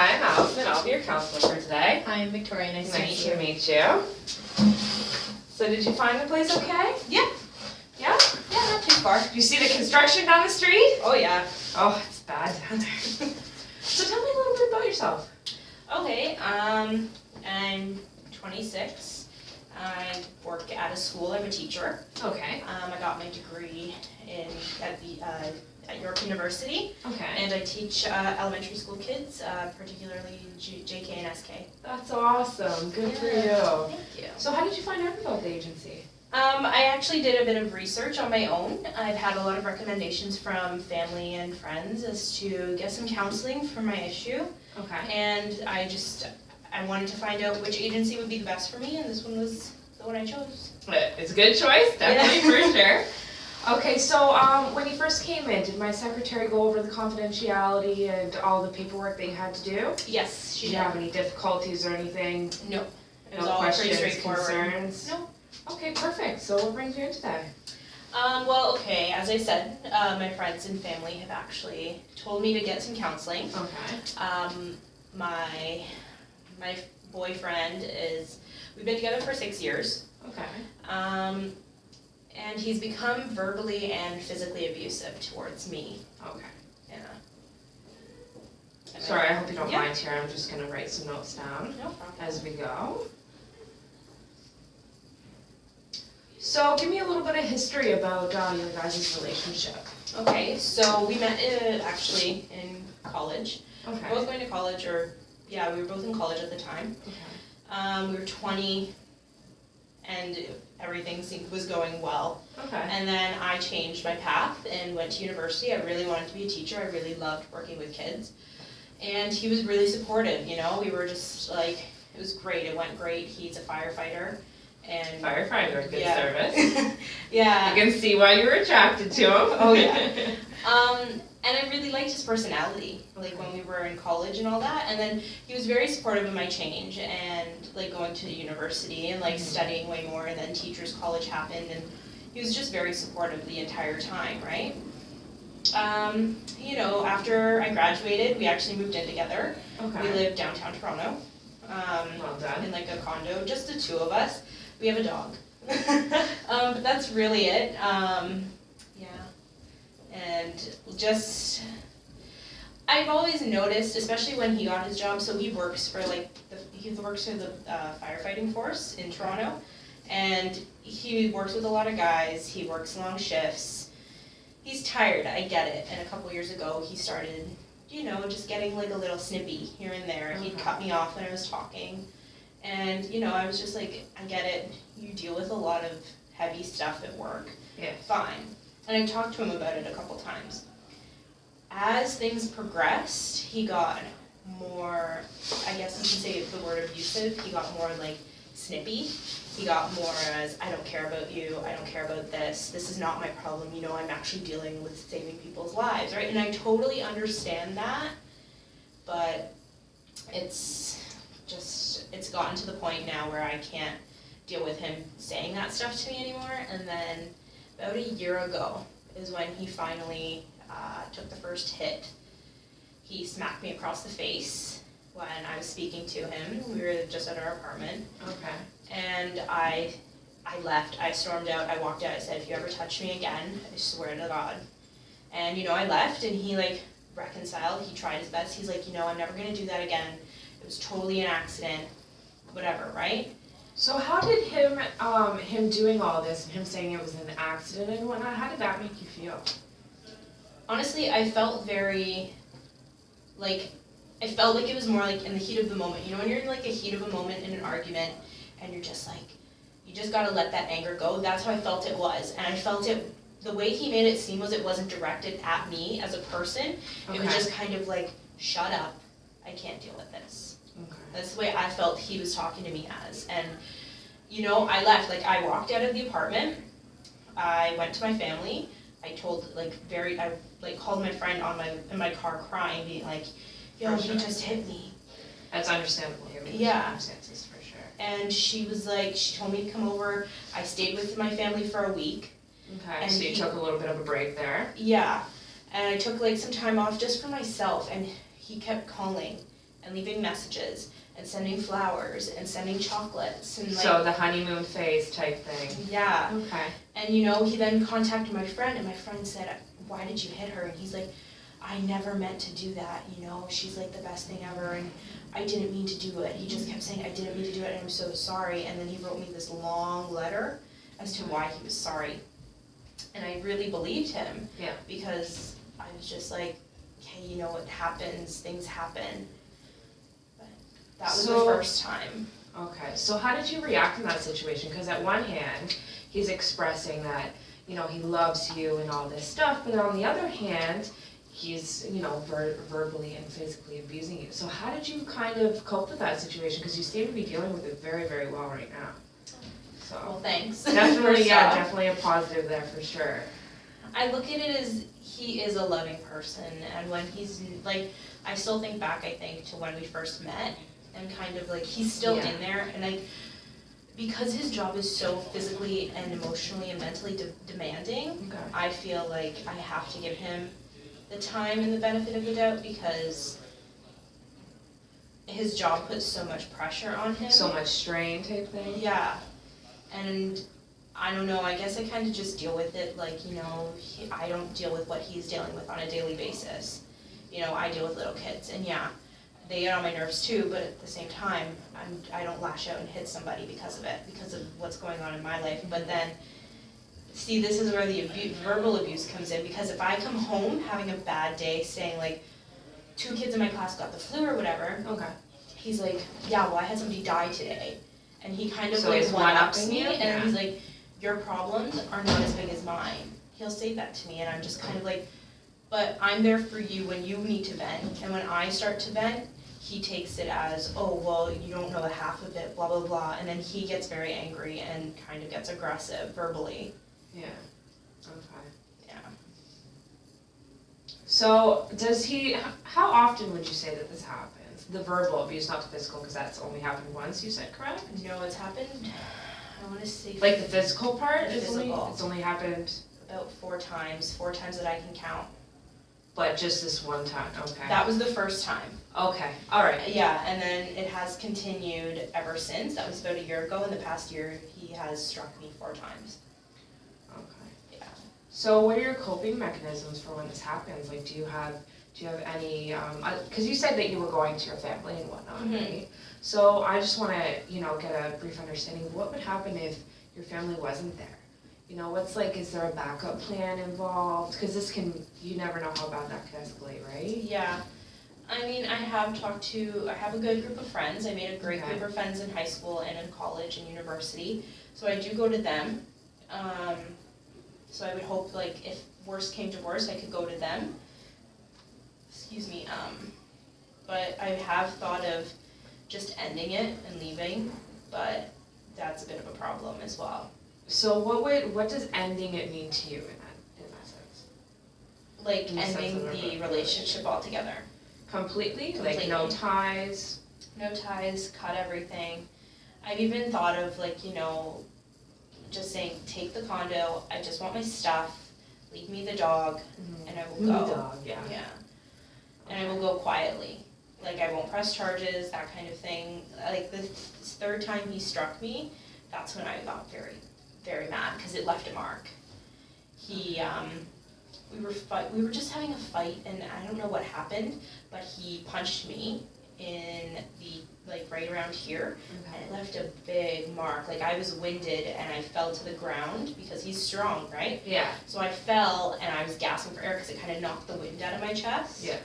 Hi, I'm Alison. I'll be your counselor for today. Hi, I'm Victoria. Nice to meet you. So did you find the place okay? Yeah. Yeah? Yeah, not too far. Do you see the construction down the street? Oh, yeah. Oh, it's bad down there. So tell me a little bit about yourself. Okay, I'm 26. I work at a school. I'm a teacher. Okay. I got my degree at York University. Okay. And I teach elementary school kids, particularly JK and SK. That's awesome. Good for you. Thank you. So how did you find out about the agency? I actually did a bit of research on my own. I've had a lot of recommendations from family and friends as to get some counseling for my issue. Okay. And I wanted to find out which agency would be the best for me, and this one was the one I chose. It's a good choice, definitely, for sure. Okay, so when you first came in, did my secretary go over the confidentiality and all the paperwork that you had to do? Yes, she did. Did you have any difficulties or anything? No. It was No all questions, pretty straightforward. concerns? No. Okay, perfect. So what brings you in today? Well, okay, as I said, my friends and family have actually told me to get some counseling. Okay. My boyfriend we've been together for 6 years. Okay. And he's become verbally and physically abusive towards me. Okay. Yeah. Sorry, I hope you don't mind here. I'm just going to write some notes down No problem. as we go. So give me a little bit of history about your guys' relationship. Okay, so we met actually in college. Okay. We were both going to college, we were both in college at the time. Okay. We were 20, and everything was going well. Okay. And then I changed my path and went to university. I really wanted to be a teacher. I really loved working with kids. And he was really supportive, you know. We were just like, it was great. It went great. He's a firefighter. And Firefighter, good service. Yeah. I can see why you were attracted to him. Oh, yeah. And I really liked his personality, like when we were in college and all that. And then he was very supportive of my change and like going to university and like studying way more. And then teachers college happened, and he was just very supportive the entire time, right? You know, after I graduated, we actually moved in together. Okay. We live downtown Toronto. Well done. In like a condo, just the two of us. We have a dog. But that's really it. Yeah. And just, I've always noticed, especially when he got his job, so he works for the firefighting force in Toronto, and he works with a lot of guys. He works long shifts. He's tired, I get it. And a couple years ago, he started, you know, just getting like a little snippy here and there. He'd cut me off when I was talking. And, you know, I was just like, I get it. You deal with a lot of heavy stuff at work. Yeah. Fine. And I talked to him about it a couple times. As things progressed, he got more, I guess you can say the word abusive. He got more like snippy. He got more as, I don't care about you. I don't care about this. This is not my problem. You know, I'm actually dealing with saving people's lives, right? And I totally understand that, but it's gotten to the point now where I can't deal with him saying that stuff to me anymore. And then about a year ago is when he finally took the first hit. He smacked me across the face when I was speaking to him. We were just at our apartment. Okay. And I left. I stormed out. I walked out. I said, if you ever touch me again, I swear to God. And, you know, I left, and he, like, reconciled. He tried his best. He's like, you know, I'm never going to do that again. It was totally an accident. Whatever, right? So how did him doing all this and him saying it was an accident and whatnot, how did that make you feel? Honestly, I felt very, like, I felt like it was more like in the heat of the moment. You know, when you're in like a heat of a moment in an argument and you're just like, you just gotta let that anger go. That's how I felt it was. And I felt it, the way he made it seem was it wasn't directed at me as a person. Okay. It was just kind of like, shut up, I can't deal with this. Okay. That's the way I felt he was talking to me as. And, you know, I left. Like, I walked out of the apartment. I went to my family. I told, I called my friend in my car crying, being like, yo, he just hit me. That's understandable here. Yeah. Circumstances, for sure. And she was like, she told me to come over. I stayed with my family for a week. Okay, so you took a little bit of a break there. Yeah. And I took, like, some time off just for myself. And he kept calling and leaving messages and sending flowers and sending chocolates and like. So the honeymoon phase type thing. Yeah. Okay. And you know, he then contacted my friend, and my friend said, "Why did you hit her?" And he's like, "I never meant to do that, you know, she's like the best thing ever, and I didn't mean to do it." He just kept saying, "I didn't mean to do it, and I'm so sorry." And then he wrote me this long letter as to why he was sorry. And I really believed him. Yeah. Because I was just like, okay, you know, it happens, things happen. But that was the first time. Okay, so how did you react in that situation? Because at one hand, he's expressing that, you know, he loves you and all this stuff, but on the other hand, he's, you know, verbally and physically abusing you. So how did you kind of cope with that situation? Because you seem to be dealing with it very, very well right now. So Well, thanks. definitely, yeah, definitely a positive there for sure. I look at it as he is a loving person, and when he's, like, I still think back, I think, to when we first met, and kind of, like, he's still in there, and, like, because his job is so physically and emotionally and mentally demanding, I feel like I have to give him the time and the benefit of the doubt, because his job puts so much pressure on him. So much strain type thing? Yeah. And I don't know, I guess I kind of just deal with it like, you know, I don't deal with what he's dealing with on a daily basis. You know, I deal with little kids, and yeah, they get on my nerves too, but at the same time, I don't lash out and hit somebody because of it, because of what's going on in my life. But then, see, this is where the verbal abuse comes in, because if I come home having a bad day, saying like, 2 kids in my class got the flu or whatever, he's like, yeah, well, I had somebody die today. And he kind of so like one-ups me, you? and he's like, your problems are not as big as mine. He'll say that to me, and I'm just kind of like, but I'm there for you when you need to vent, and when I start to vent, he takes it as, oh, well, you don't know the half of it, blah, blah, blah, and then he gets very angry and kind of gets aggressive verbally. Yeah, okay. Yeah. So, does he, how often would you say that this happens? The verbal abuse, not the physical, because that's only happened once, you said, correct? No, it's happened, I want to say. Like the physical part? The physical. It's only happened? About 4 times that I can count. But just this one time, okay. That was the first time. Okay, alright. Yeah, and then it has continued ever since. That was about a year ago. In the past year, he has struck me 4 times. Okay. Yeah. So what are your coping mechanisms for when this happens? Like, do you have any, because you said that you were going to your family and whatnot, right? So I just want to, you know, get a brief understanding of what would happen if your family wasn't there. You know, what's like, is there a backup plan involved? Because this can, you never know how bad that could escalate, right? Yeah. I mean, I have a good group of friends. I made a great group of friends in high school and in college and university. So I do go to them. So I would hope, like, if worst came to worst, I could go to them. Excuse me. But I have thought of just ending it and leaving, but that's a bit of a problem as well. So what does ending it mean to you in that sense? Like ending the relationship altogether. Completely? Like no ties? No ties, cut everything. I've even thought of, like, you know, just saying, take the condo, I just want my stuff, leave me the dog, and I will go. The dog, yeah. Yeah. And I will go quietly. Like, I won't press charges, that kind of thing. Like, the 3rd time he struck me, that's when I got very, very mad, because it left a mark. He, we were just having a fight, and I don't know what happened, but he punched me in the, like, right around here, and it left a big mark. Like, I was winded, and I fell to the ground, because he's strong, right? Yeah. So I fell, and I was gasping for air, because it kind of knocked the wind out of my chest. Yeah.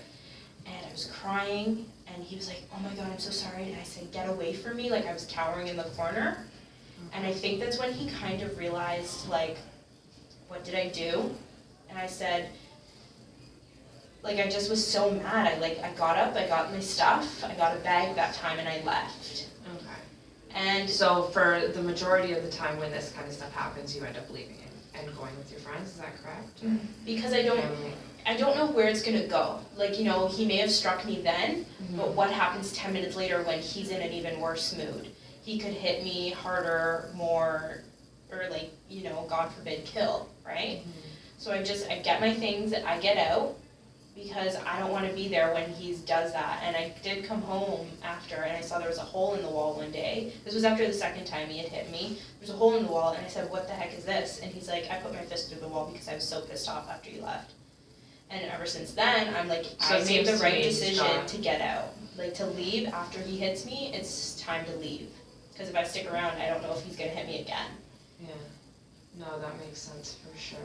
And I was crying, and he was like, oh my God, I'm so sorry, and I said, get away from me, like I was cowering in the corner. And I think that's when he kind of realized, like, what did I do? And I said, like, I just was so mad. I got up, I got my stuff, I got a bag that time, and I left. Okay. And so for the majority of the time when this kind of stuff happens, you end up leaving and going with your friends, is that correct? Because I don't know where it's gonna go. Like, you know, he may have struck me then, but what happens 10 minutes later when he's in an even worse mood? He could hit me harder, more, or, like, you know, God forbid, kill, right? So I get my things, I get out, because I don't want to be there when he does that. And I did come home after, and I saw there was a hole in the wall one day. This was after the second time he had hit me. There's a hole in the wall, and I said, what the heck is this? And he's like, I put my fist through the wall because I was so pissed off after you left. And ever since then, I'm like, So I made the right he's decision gone. to get out. Like, to leave after he hits me, it's time to leave. Because if I stick around, I don't know if he's going to hit me again. Yeah, no, that makes sense for sure.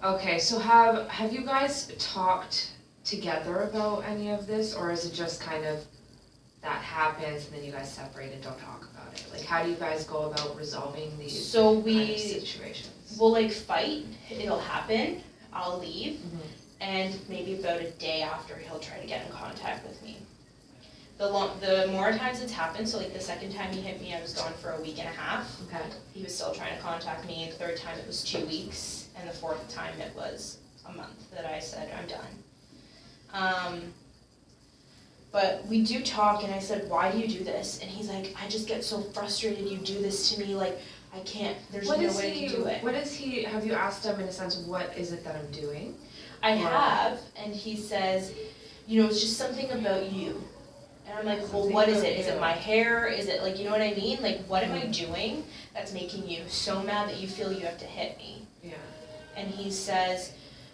Okay, so have you guys talked together about any of this, or is it just kind of that happens and then you guys separate and don't talk about it? Like, how do you guys go about resolving these So kind of situations? we'll like fight, it'll happen, I'll leave, Mhm. and maybe about a day after he'll try to get in contact with me. The more times it's happened, so like the second time he hit me, I was gone for a week and a half. Okay. He was still trying to contact me. The third time it was 2 weeks, and the fourth time it was a month that I said I'm done. But we do talk, and I said, why do you do this? And he's like, I just get so frustrated you do this to me, like, I can't, there's no way I can do it. Have you asked him in a sense of what is it that I'm doing? I have, and he says, you know, it's just something about you. And I'm like, well, Something what is about it? Is you. it my hair? Is it like, you know what I mean? Like, what am I doing that's making you so mad that you feel you have to hit me? Yeah. And he says,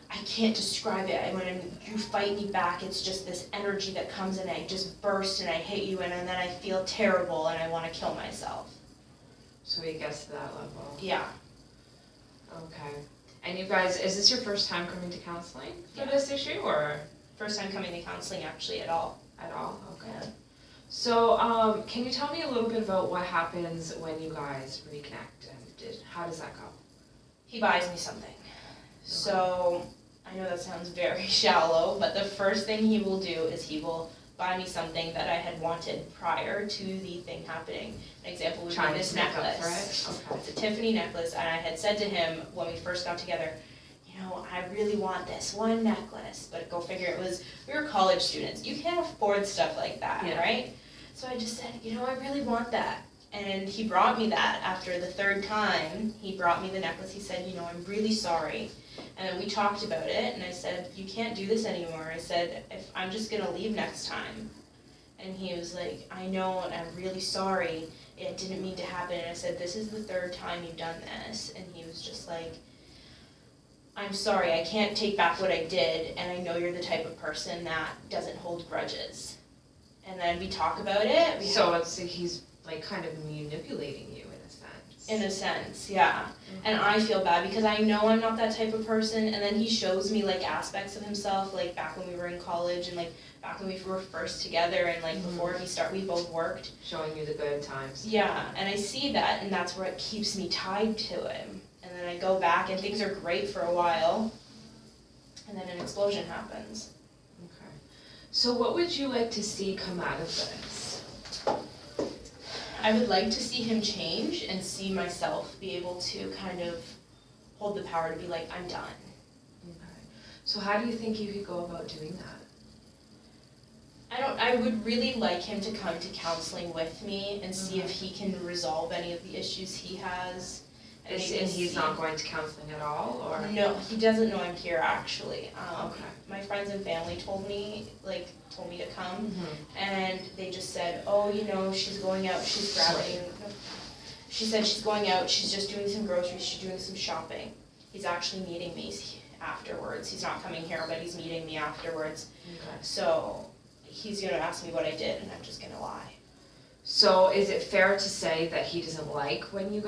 I can't describe it. When you fight me back, it's just this energy that comes and I just burst and I hit you and then I feel terrible and I want to kill myself. So he gets to that level. Yeah. Okay. And you guys, is this your first time coming to counseling for Yeah. this issue, or First time coming to counseling actually at all. at all? Okay. Yeah. So, can you tell me a little bit about what happens when you guys reconnect, and how does that go? He buys me something. So, I know that sounds very shallow, but the first thing he will do is he will buy me something that I had wanted prior to the thing happening. An example would Trying be this to make up necklace. for it? It's a Tiffany necklace, and I had said to him when we first got together, you know, I really want this one necklace, but go figure, it was, we were college students, you can't afford stuff like that, Yeah. right? So I just said, you know, I really want that. And he brought me that after the third time. He brought me the necklace. He said, you know, I'm really sorry. And then we talked about it, and I said, you can't do this anymore. I said, if I'm just gonna leave next time. And he was like, I know, and I'm really sorry. It didn't mean to happen. And I said, this is the third time you've done this. And he was just like, I'm sorry, I can't take back what I did, and I know you're the type of person that doesn't hold grudges. And then we talk about it. So he's like kind of manipulating you in a sense. In a sense, yeah. And I feel bad because I know I'm not that type of person, and then he shows me like aspects of himself, like back when we were in college and like back when we were first together and like before we both worked. Showing you the good times. Yeah, and I see that, and that's where it keeps me tied to him. And then I go back and things are great for a while, and then an explosion happens. Okay. So what would you like to see come out of this? I would like to see him change and see myself be able to kind of hold the power to be like, I'm done. Okay. So how do you think you could go about doing that? I would really like him to come to counseling with me and see if he can resolve any of the issues he has. And he's not going to counseling at all, or? No, he doesn't know I'm here actually. Okay. My friends and family told me to come, Mm-hmm. and they just said, oh, you know, she's going out, she's grabbing, she said she's going out, she's just doing some groceries, she's doing some shopping. He's actually meeting me afterwards. He's not coming here, but he's meeting me afterwards. Okay. So he's gonna ask me what I did, and I'm just gonna lie. So is it fair to say that he doesn't like when you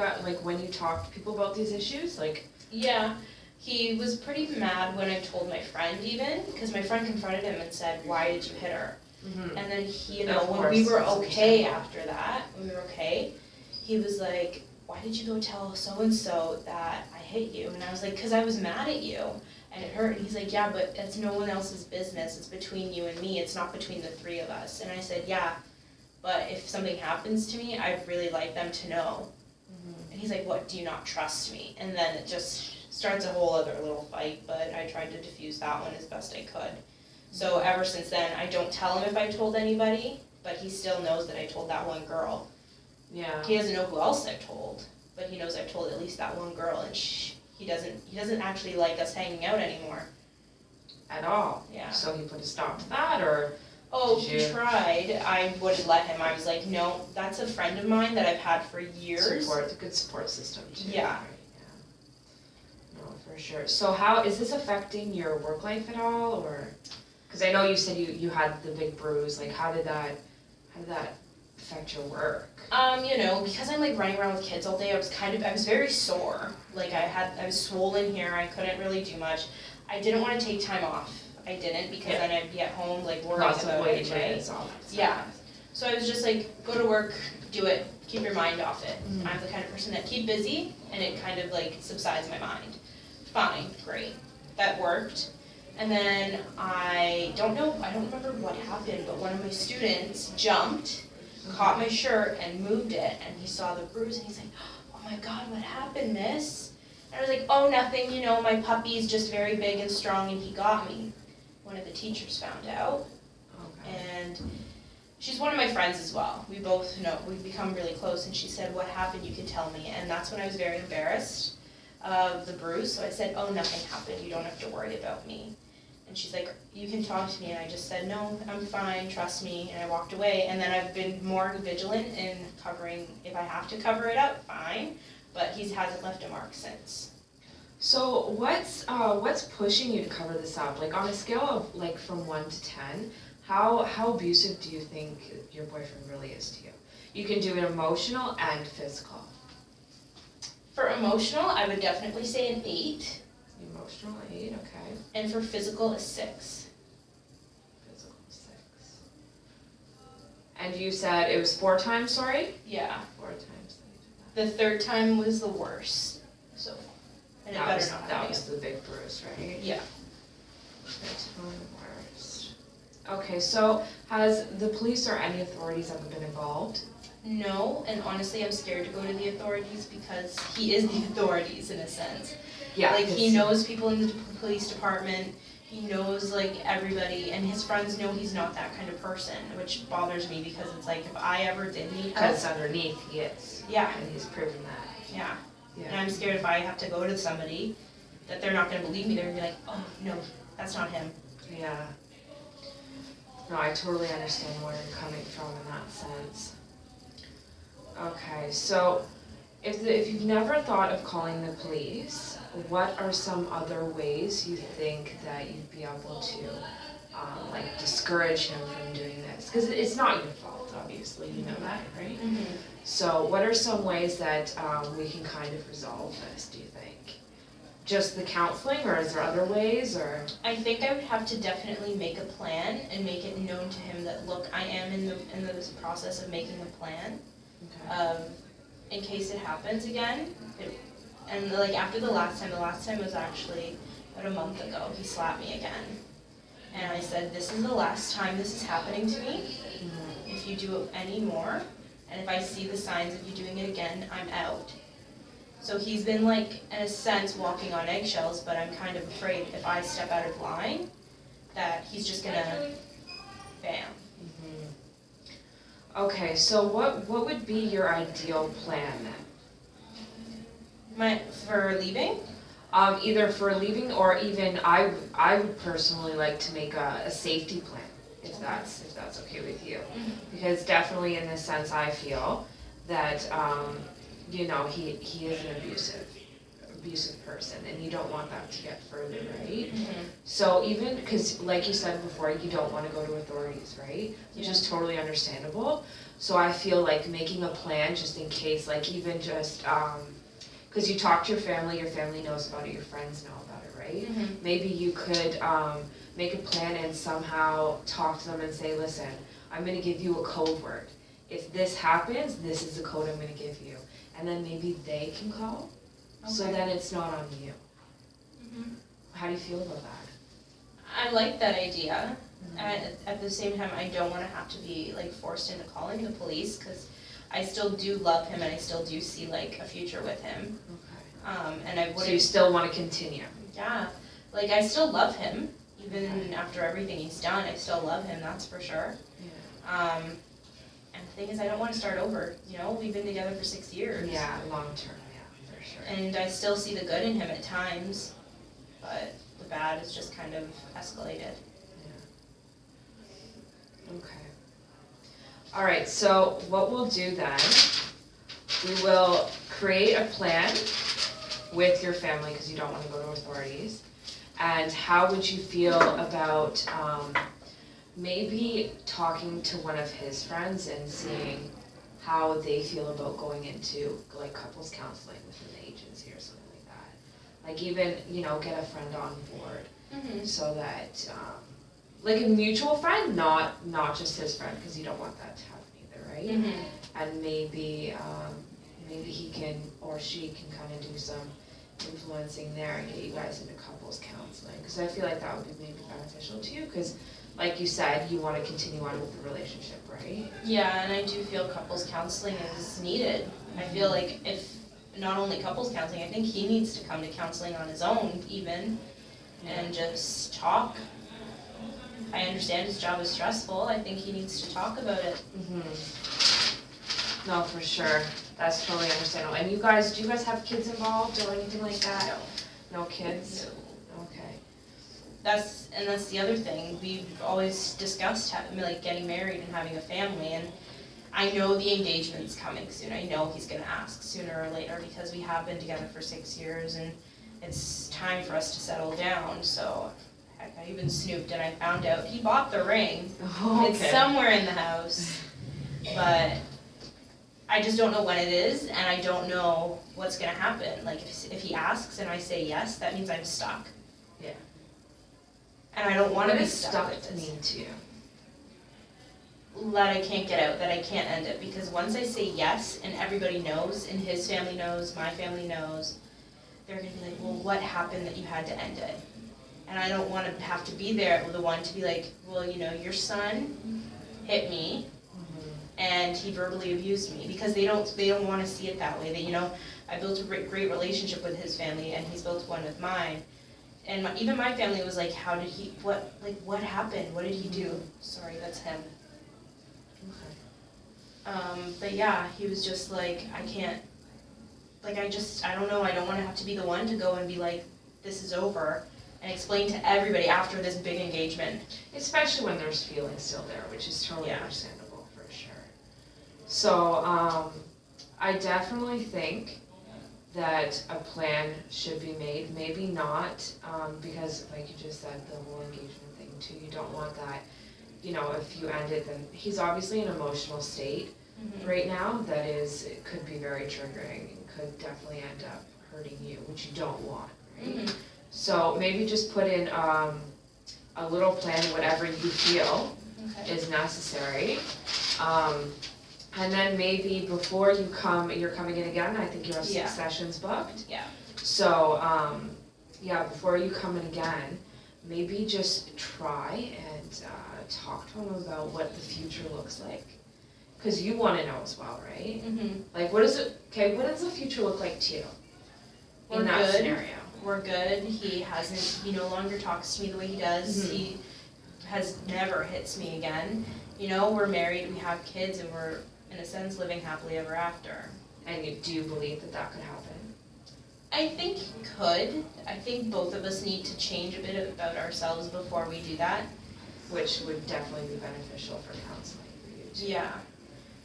talk to people about these issues? Like, Yeah, he was pretty mad when I told my friend even, because my friend confronted him and said, why did you hit her? mm-hmm. And then he, you Of know, when course, we were that's okay understandable. after that, when we were okay, he was like, why did you go tell so-and-so that I hit you? And I was like, because I was mad at you, and it hurt. And he's like, yeah, but it's no one else's business. It's between you and me. It's not between the three of us. And I said, yeah, but if something happens to me, I'd really like them to know. Mm-hmm. And he's like, what, do you not trust me? And then it just starts a whole other little fight, but I tried to diffuse that one as best I could. So ever since then, I don't tell him if I told anybody, but he still knows that I told that one girl. Yeah. He doesn't know who else I've told, but he knows I've told at least that one girl, and he doesn't actually like us hanging out anymore. at all. Yeah. So he put a stop to that, or? Oh, Did he you- tried. I wouldn't let him. I was like, no, that's a friend of mine that I've had for years. Support, a good support system too. Yeah. Right? Yeah. No, for sure. So how, is this affecting your work life at all, or? Because I know you said you had the big bruise, like how did that affect your work? You know, because I'm like running around with kids all day, I was very sore. Like I was swollen here, I couldn't really do much. I didn't want to take time off. I didn't, because then I'd be at home like worrying Lots of about it, right? wages, all that stuff. Yeah. So I was just like, go to work, do it, keep your mind off it. Mm. I'm the kind of person that keep busy and it kind of like subsides my mind. Fine, great. That worked. And then I don't remember what happened, but one of my students jumped, caught my shirt and moved it, and he saw the bruise and he's like, oh my God, what happened, miss? And I was like, oh, nothing, you know, my puppy's just very big and strong and he got me. One of the teachers found out, and she's one of my friends as well. We both know, we've become really close, and she said, what happened, you can tell me. And that's when I was very embarrassed of the bruise, so I said, oh, nothing happened, you don't have to worry about me. And she's like, you can talk to me, and I just said, no, I'm fine, trust me, and I walked away. And then I've been more vigilant in covering, if I have to cover it up, fine, but he hasn't left a mark since. So what's pushing you to cover this up? Like on a scale of like from 1 to 10, how abusive do you think your boyfriend really is to you? You can do it emotional and physical. For emotional, I would definitely say an 8. Emotional 8, okay. And for physical, a 6. Physical 6. And you said it was 4 times, sorry? Yeah. 4 times that you did The 3rd time was the worst. So, and it that. better not That happen. was the big bruise, right? Yeah. That's one of the worst. Okay, so has the police or any authorities ever been involved? No, and honestly, I'm scared to go to the authorities because he is the authorities in a sense. Yeah. Like, he knows people in the police department, he knows, like, everybody, and his friends know he's not that kind of person, which bothers me because it's like, if I ever did need help, Because underneath he is. yeah, And he's proven that. yeah. And Yeah. I'm scared if I have to go to somebody, that they're not gonna believe me, they're gonna be like, oh, no, that's not him. Yeah. No, I totally understand where you're coming from in that sense. Okay, so if you've never thought of calling the police, what are some other ways you think that you'd be able to like discourage him from doing this? Because it's not your fault, obviously, you know that, right? Mm-hmm. So what are some ways that we can kind of resolve this, do you think? Just the counseling, or is there other ways, or? I think I would have to definitely make a plan and make it known to him that, look, I am in this process of making a plan. Okay. In case it happens again. And like after the last time was actually about a month ago, he slapped me again. And I said, this is the last time this is happening to me. Mhm. If you do it any more, and if I see the signs of you doing it again, I'm out. So he's been like, in a sense, walking on eggshells, but I'm kind of afraid if I step out of line, that he's just gonna, bam. Mhm. Okay, so what would be your ideal plan then? For leaving? Either for leaving, or even I would personally like to make a safety plan, if that's okay with you. Because definitely in this sense I feel that you know, he is an abusive person, and you don't want that to get further, right? Mm-hmm. So even, because like you said before, you don't want to go to authorities, right? Which is totally understandable. So I feel like making a plan just in case, like even just, because you talk to your family knows about it, your friends know about it, right? Mm-hmm. Maybe you could make a plan and somehow talk to them and say, listen, I'm going to give you a code word. If this happens, this is the code I'm going to give you. And then maybe they can call, so then it's not on you. Mm-hmm. How do you feel about that? I like that idea. At the same time, I don't want to have to be like forced into calling the police, because I still do love him and I still do see like a future with him. Okay. And I wouldn't. So you still want to continue? Yeah, like I still love him, even after everything he's done. I still love him, that's for sure. Yeah. And the thing is, I don't want to start over. You know, we've been together for 6 years. Yeah, long term, yeah, for sure. And I still see the good in him at times, but the bad has just kind of escalated. Okay. All right, so what we'll do then, we will create a plan with your family, because you don't want to go to authorities. And how would you feel about maybe talking to one of his friends and seeing how they feel about going into like couples counseling within the agency or something like that? Like even, get a friend on board, so that, like a mutual friend, not just his friend, because you don't want that to happen either, right? And maybe he can, or she can kind of do some influencing there and get you guys into couples counseling, because I feel like that would be maybe beneficial to you, because like you said, you want to continue on with the relationship, right? Yeah, and I do feel couples counseling is needed. I feel like if, not only couples counseling, I think he needs to come to counseling on his own even, and just talk. I understand his job is stressful, I think he needs to talk about it. No, for sure, that's totally understandable. And do you guys have kids involved or anything like that? No. No kids? No. Okay. That's the other thing, we've always discussed getting married and having a family, and I know the engagement's coming soon. I know he's gonna ask sooner or later, because we have been together for 6 years and it's time for us to settle down. So heck, I even snooped and I found out he bought the ring. Okay. It's somewhere in the house, but I just don't know when it is, and I don't know what's gonna happen. Like if he asks and I say yes, that means I'm stuck. Yeah. And I don't want to What be does stuck stuck with this. mean to you? That I can't get out, that I can't end it, because once I say yes and everybody knows, and his family knows, my family knows, they're gonna be like, well, what happened that you had to end it? And I don't want to have to be there, the one to be like, well, your son hit me and he verbally abused me, because they don't want to see it that way. I built a great relationship with his family, and he's built one with mine. And even my family was like, what happened? What did he do? Sorry, that's him. But yeah, he was just like, I can't, I don't know, I don't want to have to be the one to go and be like, this is over, and explain to everybody after this big engagement. Especially when there's feelings still there, which is totally understandable for sure. So, I definitely think that a plan should be made, maybe not, because like you just said, the whole engagement thing too, you don't want that, if you end it, then he's obviously in an emotional state right now that it could be very triggering and could definitely end up hurting you, which you don't want, right? So maybe just put in a little plan, whatever you feel is necessary. And then maybe before you come, you're coming in again, I think you have 6 sessions booked. Yeah. So, before you come in again, maybe just try and talk to him about what the future looks like. Because you want to know as well, right? Like, what does the future look like to you in that scenario? We're good. He no longer talks to me the way he does. He has never hits me again. We're married, we have kids, and we're, in a sense, living happily ever after. And do you believe that could happen? I think it could. I think both of us need to change a bit about ourselves before we do that. Which would definitely be beneficial for counseling for you too. Yeah.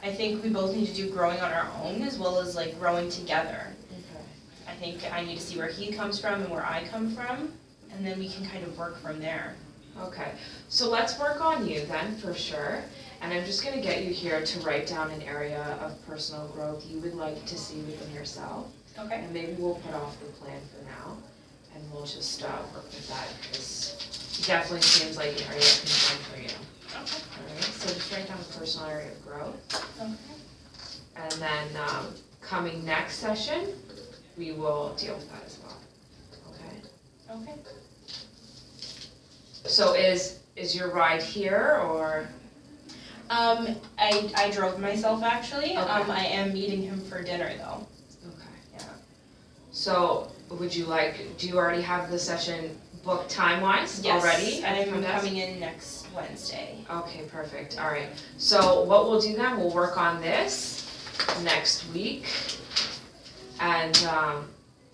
I think we both need to do growing on our own as well as growing together. Okay. I think I need to see where he comes from and where I come from, and then we can kind of work from there. Okay, so let's work on you then, for sure. And I'm just gonna get you here to write down an area of personal growth you would like to see within yourself. Okay. And maybe we'll put off the plan for now, and we'll just work with that, because it definitely seems like an area of concern for you. Okay. Alright, so just write down a personal area of growth. Okay. And then coming next session, we will deal with that as well. Okay? Okay. So is your ride here, or? I drove myself actually. Okay. I am meeting him for dinner though. Okay. Yeah. So do you already have the session booked time-wise already? Yes, I'm coming in next Wednesday. Okay, perfect, all right. So what we'll do then, we'll work on this next week, and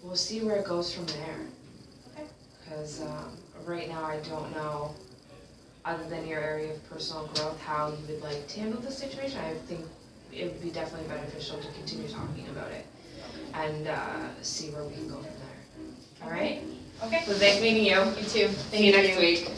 we'll see where it goes from there. Okay. Because right now I don't know, other than your area of personal growth, how you would like to handle this situation. I think it would be definitely beneficial to continue talking about it and see where we can go from there. All right? Okay. So thanks meeting you. You too. See you next week.